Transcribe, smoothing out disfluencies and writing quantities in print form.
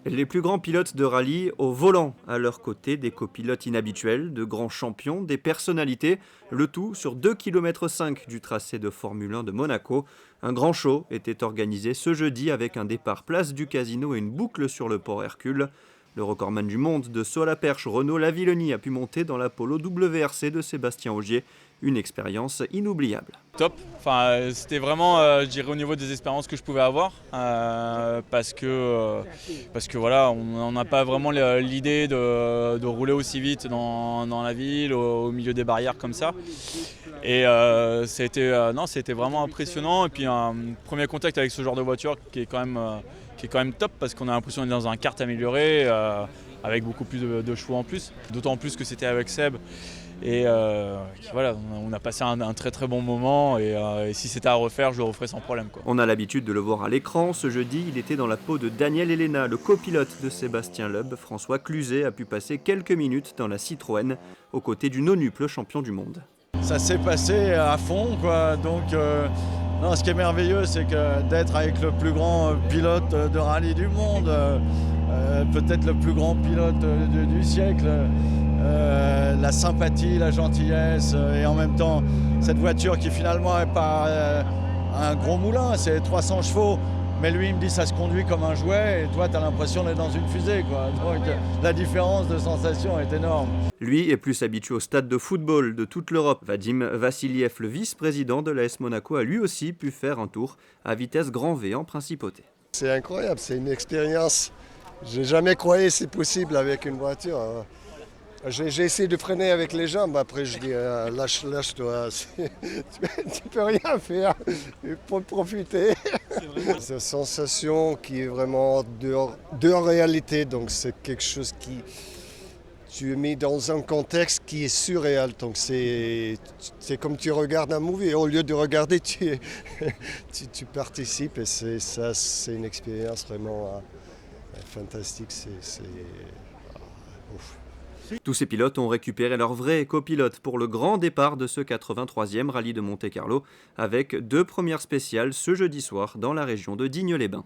Les plus grands pilotes de rallye au volant, à leur côté des copilotes inhabituels, de grands champions, des personnalités, le tout sur 2,5 km du tracé de Formule 1 de Monaco. Un grand show était organisé ce jeudi avec un départ place du Casino et une boucle sur le port Hercule. Le recordman du monde de saut à la perche, Renaud Lavillenie, a pu monter dans l'Apollo WRC de Sébastien Ogier. Une expérience inoubliable. Top, enfin, c'était vraiment, je dirais, au niveau des expériences que je pouvais avoir, parce que voilà, on n'a pas vraiment l'idée de rouler aussi vite dans la ville, au milieu des barrières comme ça. Et c'était vraiment impressionnant. Et puis un premier contact avec ce genre de voiture qui est quand même top, parce qu'on a l'impression d'être dans un kart amélioré, avec beaucoup plus de chevaux en plus. D'autant plus que c'était avec Seb. Et voilà, on a passé un très très bon moment et si c'était à refaire, je le referais sans problème, quoi. On a l'habitude de le voir à l'écran. Ce jeudi, il était dans la peau de Daniel Elena, le copilote de Sébastien Loeb. François Cluzet a pu passer quelques minutes dans la Citroën aux côtés du nonuple champion du monde. Ça s'est passé à fond, quoi. Donc, non, ce qui est merveilleux, c'est que d'être avec le plus grand pilote de rallye du monde, peut-être le plus grand pilote du siècle. La sympathie, la gentillesse et en même temps cette voiture qui finalement n'est pas un gros moulin, c'est 300 chevaux, mais lui il me dit ça se conduit comme un jouet et toi tu as l'impression d'être dans une fusée, quoi. Donc la différence de sensation est énorme. Lui est plus habitué au stade de football de toute l'Europe. Vadim Vassiliev, le vice-président de l'AS Monaco, a lui aussi pu faire un tour à vitesse grand V en principauté. C'est incroyable, c'est une expérience. J'ai jamais cru c'est possible avec une voiture. J'ai essayé de freiner avec les jambes, après je dis lâche-toi, tu peux rien faire, il faut profiter. C'est une sensation qui est vraiment dehors réalité, donc c'est quelque chose qui tu es mis dans un contexte qui est surréel, donc c'est comme tu regardes un movie, au lieu de regarder tu participes et c'est une expérience vraiment fantastique, ouf. Tous ces pilotes ont récupéré leur vrai copilote pour le grand départ de ce 83e rallye de Monte-Carlo avec 2 premières spéciales ce jeudi soir dans la région de Digne-les-Bains.